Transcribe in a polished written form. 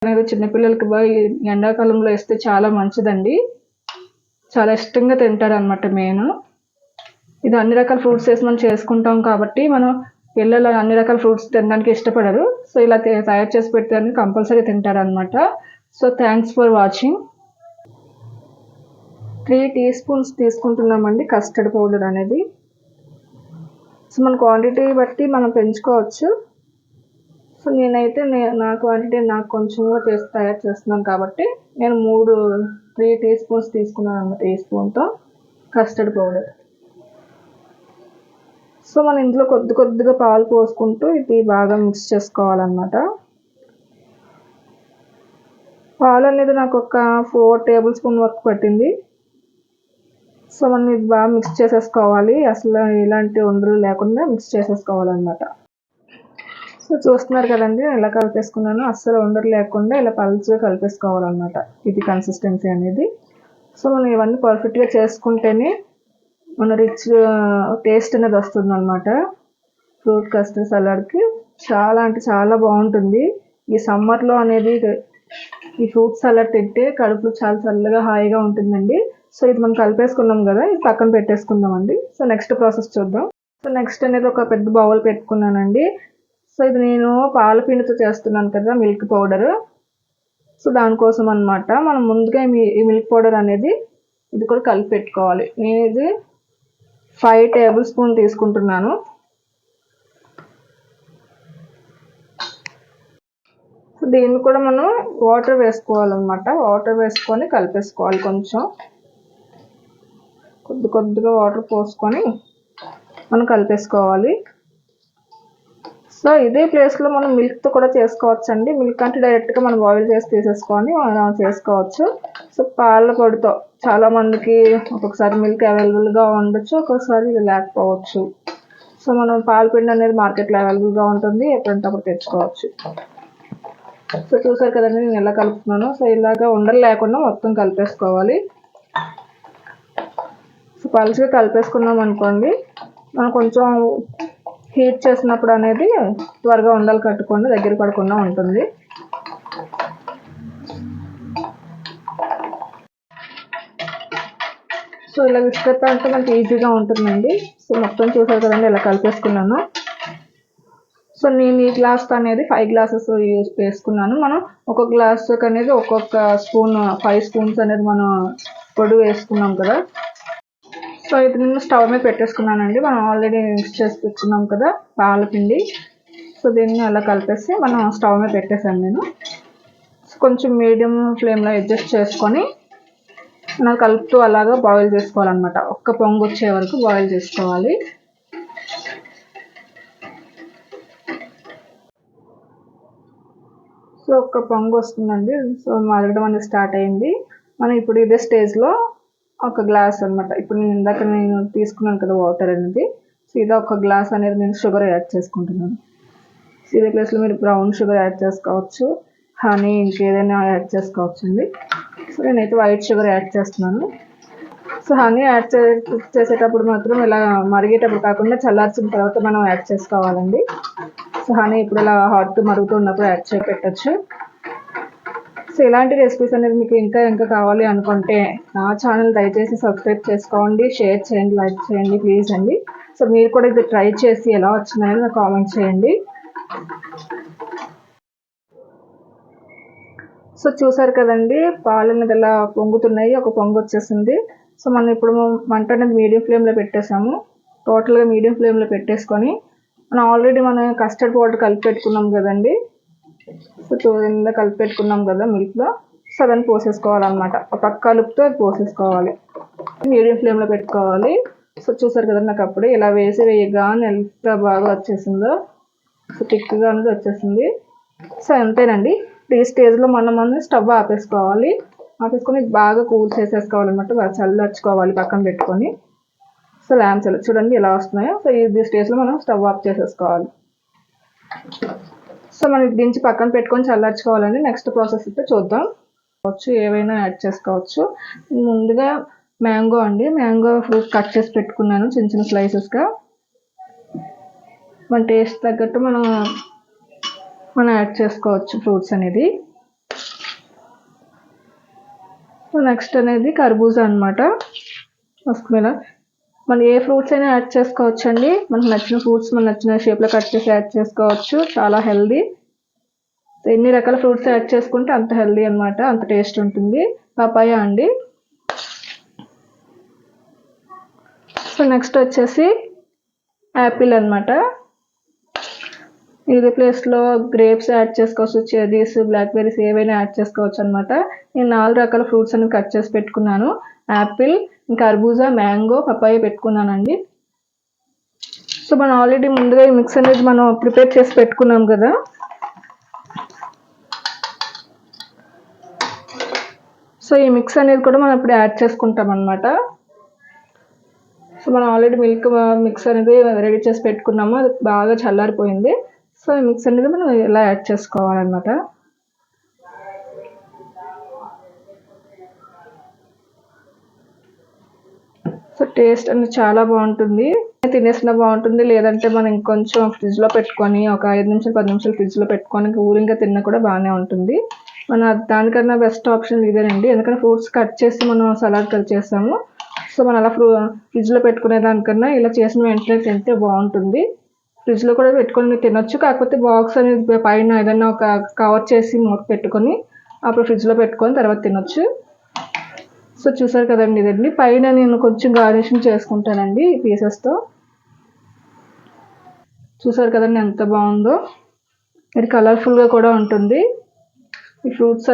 అనేది చిన్నపిల్లలకి ఎండాకాలంలో ఇస్తే చాలా మంచిదండి. చాలా ఇష్టంగా తింటారు అనమాట. మెయిన్ ఇది అన్ని రకాల ఫ్రూట్స్ వేసి మనం చేసుకుంటాం కాబట్టి మనం పిల్లలు అన్ని రకాల ఫ్రూట్స్ తినడానికి ఇష్టపడరు. సో ఇలా తయారు చేసి పెడితే కంపల్సరీ తింటారు అనమాట. So thanks for watching. 3 teaspoons తీసుకుంటున్నామండి కస్టర్డ్ పౌడర్ అనేది. సో మన క్వాంటిటీ బట్టి మనం పెంచుకోవచ్చు. సో నేనైతే నా క్వాంటిటీ నాకు కొంచెంగా తయారు చేస్తున్నాను కాబట్టి నేను 3 టీ స్పూన్స్ తీసుకున్నాను అన్నమాట ఈ స్పూన్తో కస్టర్డ్ పౌడర్. సో మనం ఇందులో కొద్దిగా పాలు పోసుకుంటూ ఇది బాగా మిక్స్ చేసుకోవాలన్నమాట. పాలు అనేది నాకు ఒక 4 టేబుల్ స్పూన్ వరకు పట్టింది. సో మనం ఇది బాగా మిక్స్ చేసేసుకోవాలి. అసలు ఇలాంటి ఉండలు లేకుండా మిక్స్ చేసేసుకోవాలన్నమాట. సో చూస్తున్నారు కదండి ఎలా కలిపేసుకున్నాను. అస్సలు ఉండలు లేకుండా ఇలా పల్చగా కలిపేసుకోవాలన్నమాట ఇది కన్సిస్టెన్సీ అనేది. సో మనం ఇవన్నీ పర్ఫెక్ట్గా చేసుకుంటేనే మన రిచ్ టేస్ట్ అనేది వస్తుంది అనమాట. ఫ్రూట్ కస్టర్డ్ సలాడ్కి చాలా అంటే చాలా బాగుంటుంది. ఈ సమ్మర్లో అనేది ఈ ఫ్రూట్ సలాడ్ తింటే కడుపులో చాలా చల్లగా హాయిగా ఉంటుందండి. సో ఇది మనం కలిపేసుకున్నాం కదా, ఇది పక్కన పెట్టేసుకుందామండి. సో నెక్స్ట్ ప్రాసెస్ చూద్దాం. సో నెక్స్ట్ అనేది ఒక పెద్ద బౌల్ పెట్టుకున్నానండి. సో ఇది నేను పాల పిండితో చేస్తున్నాను కదా మిల్క్ పౌడర్. సో దానికోసం అనమాట మనం ముందుగా ఈ మిల్క్ పౌడర్ అనేది ఇది కూడా కలిపి పెట్టుకోవాలి. నేను ఇది 5 టేబుల్ స్పూన్ తీసుకుంటున్నాను. సో దీన్ని కూడా మనం వాటర్ వేసుకోవాలన్నమాట. వాటర్ వేసుకొని కలిపేసుకోవాలి. కొంచెం కొద్దిగా వాటర్ పోసుకొని మనం కలిపేసుకోవాలి. సో ఇదే ప్లేస్లో మనం మిల్క్తో కూడా చేసుకోవచ్చు అండి. మిల్క్ అంటే డైరెక్ట్గా మనం బాయిల్ చేసి తీసేసుకొని మనం చేసుకోవచ్చు. సో పాల పొడితో చాలామందికి ఒక్కొక్కసారి మిల్క్ అవైలబుల్గా ఉండొచ్చు, ఒక్కొక్కసారి ఇది లేకపోవచ్చు. సో మనం పాల పిండి అనేది మార్కెట్లో అవైలబుల్గా ఉంటుంది, ఎప్పుడంటే అప్పుడు తెచ్చుకోవచ్చు. సో చూసారు కదండి నేను ఎలా కలుపుతున్నాను. సో ఇలాగా ఉండలు లేకుండా మొత్తం కలిపేసుకోవాలి. సో పలుచగా కలిపేసుకున్నాం అనుకోండి, మనం కొంచెం హీట్ చేసినప్పుడు అనేది త్వరగా ఉండలు కట్టుకొని దగ్గర పడకుండా ఉంటుంది. సో ఇలా విస్కర్ అంటే మనకి ఈజీగా ఉంటుందండి. సో మొత్తం చూసారు కదండి ఇలా కలిపేసుకున్నాను. సో నేను ఈ గ్లాస్ అనేది 5 గ్లాసెస్ వేసుకున్నాను. మనం ఒక్కొక్క గ్లాస్ అనేది ఒక్కొక్క స్పూన్ 5 స్పూన్స్ అనేది మనం పొడి వేసుకున్నాం కదా. సో ఇది నేను స్టవ్ మీద పెట్టేసుకున్నానండి. మనం ఆల్రెడీ మిక్స్ చేసి పెట్టుకున్నాం కదా పాలపిండి. సో దీన్ని అలా కలిపేసి మనం స్టవ్ మీద పెట్టేసాను నేను. సో కొంచెం మీడియం ఫ్లేమ్లో అడ్జస్ట్ చేసుకొని మనం కలుపుతూ అలాగా బాయిల్ చేసుకోవాలన్నమాట. ఒక్క పొంగు వచ్చే వరకు బాయిల్ చేసుకోవాలి. సో ఒక్క పొంగు వస్తుందండి. సో మరగడం అనేది స్టార్ట్ అయింది. మనం ఇప్పుడు ఇదే స్టేజ్లో ఒక గ్లాస్ అనమాట, ఇప్పుడు నేను ఇందాక తీసుకున్నాను కదా వాటర్ అనేది, సో ఇది ఒక గ్లాస్ అనేది నేను షుగర్ యాడ్ చేసుకుంటున్నాను. ఇదే ప్లేస్లో మీరు బ్రౌన్ షుగర్ యాడ్ చేసుకోవచ్చు, హనీ ఇంకేదైనా యాడ్ చేసుకోవచ్చు అండి. సో నేనైతే వైట్ షుగర్ యాడ్ చేస్తున్నాను. సో హనీ యాడ్ చేసేటప్పుడు మాత్రం ఇలా మరిగేటప్పుడు కాకుండా చల్లార్చిన తర్వాత మనం యాడ్ చేసుకోవాలండి. సో హనీ ఇప్పుడు ఇలా హాట్ మరుగుతూ ఉన్నప్పుడు యాడ్ చేసి పెట్టచ్చు. సో ఇలాంటి రెసిపీస్ అనేది మీకు ఇంకా కావాలి అనుకుంటే నా ఛానల్ దయచేసి సబ్స్క్రైబ్ చేసుకోండి, షేర్ చేయండి, లైక్ చేయండి ప్లీజ్ అండి. సో మీరు కూడా ఇది ట్రై చేసి ఎలా వచ్చిందని నాకు కామెంట్ చేయండి. సో చూసారు కదండి పాలు అనేది ఇలా పొంగుతున్నాయి, ఒక పొంగు వచ్చేసింది. సో మనం ఇప్పుడు మంట అనేది మీడియం ఫ్లేమ్లో పెట్టేసాము. టోటల్గా మీడియం ఫ్లేమ్లో పెట్టేసుకొని మనం కస్టర్డ్ పౌడర్ కలిపి పెట్టుకున్నాం కదండి. సో కింద కలిపి పెట్టుకున్నాం కదా మిల్క్లో, సో దాన్ని పోసేసుకోవాలన్నమాట. ఒక పక్క కలుపుతో అది పోసేసుకోవాలి, మీడియం ఫ్లేమ్లో పెట్టుకోవాలి. సో చూసారు కదా నాకు అప్పుడే ఇలా వేయగానే ఎంత బాగా వచ్చేసిందో. సో థిక్గా అనేది వచ్చేసింది. సో అంతేనండి. ఈ స్టేజ్లో మనం స్టవ్ ఆపేసుకోవాలి. ఆపేసుకొని బాగా కూల్ చేసేసుకోవాలన్నమాట, బాగా చల్లార్చుకోవాలి పక్కన పెట్టుకొని. సో ల్యాంప్స్ చూడండి ఎలా వస్తున్నాయో. సో ఈ స్టేజ్లో మనం స్టవ్ ఆఫ్ చేసేసుకోవాలి. సో మనం దించి పక్కన పెట్టుకొని చల్లార్చుకోవాలండి. నెక్స్ట్ ప్రాసెస్ అయితే చూద్దాం. ఏవైనా యాడ్ చేసుకోవచ్చు. ముందుగా మ్యాంగో అండి, మ్యాంగో ఫ్రూట్ కట్ చేసి పెట్టుకున్నాను చిన్న స్లైసెస్గా. మన టేస్ట్ తగ్గట్టు మనం యాడ్ చేసుకోవచ్చు ఫ్రూట్స్ అనేది. నెక్స్ట్ అనేది కర్బూజా అనమాట. మస్క్ మిలన్ మనం ఏ ఫ్రూట్స్ అయినా యాడ్ చేసుకోవచ్చు అండి. మనకు నచ్చిన ఫ్రూట్స్ మనం నచ్చిన షేప్లో కట్ చేసి యాడ్ చేసుకోవచ్చు. చాలా హెల్దీ. ఎన్ని రకాల ఫ్రూట్స్ యాడ్ చేసుకుంటే అంత హెల్దీ అనమాట, అంత టేస్ట్ ఉంటుంది. పపాయ అండి. సో నెక్స్ట్ వచ్చేసి యాపిల్ అనమాట. ఇది ప్లేస్లో గ్రేప్స్ యాడ్ చేసుకోవచ్చు, చెర్రీస్, బ్లాక్బెర్రీస్ ఏవైనా యాడ్ చేసుకోవచ్చు అనమాట. నేను 4 రకాల ఫ్రూట్స్ అని కట్ చేసి పెట్టుకున్నాను. యాపిల్, కర్బూజా, మ్యాంగో, పపాయ పెట్టుకున్నానండి. సో మనం ఆల్రెడీ ముందుగా ఈ మిక్స్ అనేది మనం ప్రిపేర్ చేసి పెట్టుకున్నాం కదా. సో ఈ మిక్స్ అనేది కూడా మనం ఇప్పుడు యాడ్ చేసుకుంటాం అనమాట. సో మనం ఆల్రెడీ మిక్స్ అనేది రెడీ చేసి పెట్టుకున్నాము, అది బాగా చల్లారిపోయింది. సో ఈ మిక్స్ అనేది మనం ఇలా యాడ్ చేసుకోవాలన్నమాట. సో టేస్ట్ అనేది చాలా బాగుంటుంది. తినేసినా బాగుంటుంది, లేదంటే మనం ఇంకొంచెం ఫ్రిడ్జ్లో పెట్టుకొని ఒక 5 నిమిషాలు 10 నిమిషాలు ఫ్రిడ్జ్లో పెట్టుకొని కూలింగ్గా తిన్నా కూడా బాగానే ఉంటుంది. మన దానికన్నా బెస్ట్ ఆప్షన్ ఇదేనండి. ఎందుకంటే ఫ్రూట్స్ కట్ చేసి మనం సలాడ్ కట్ చేస్తాము. సో మనం అలా ఫ్రిడ్జ్లో పెట్టుకునే దానికన్నా ఇలా చేసిన వెంటనే తింటే బాగుంటుంది. ఫ్రిడ్జ్లో కూడా పెట్టుకొని తినొచ్చు, కాకపోతే బాక్స్ అనేది పైన ఏదైనా ఒక కవర్ చేసి మూత పెట్టుకొని అప్పుడు ఫ్రిడ్జ్లో పెట్టుకొని తర్వాత తినొచ్చు. సో చూసారు కదండి, ఇదండి పైన నేను కొంచెం గార్నిషింగ్ చేసుకుంటానండి ఈ పీసెస్తో. చూసారు కదండి ఎంత బాగుందో. ఇది కలర్ఫుల్గా కూడా ఉంటుంది. ఈ ఫ్రూట్స్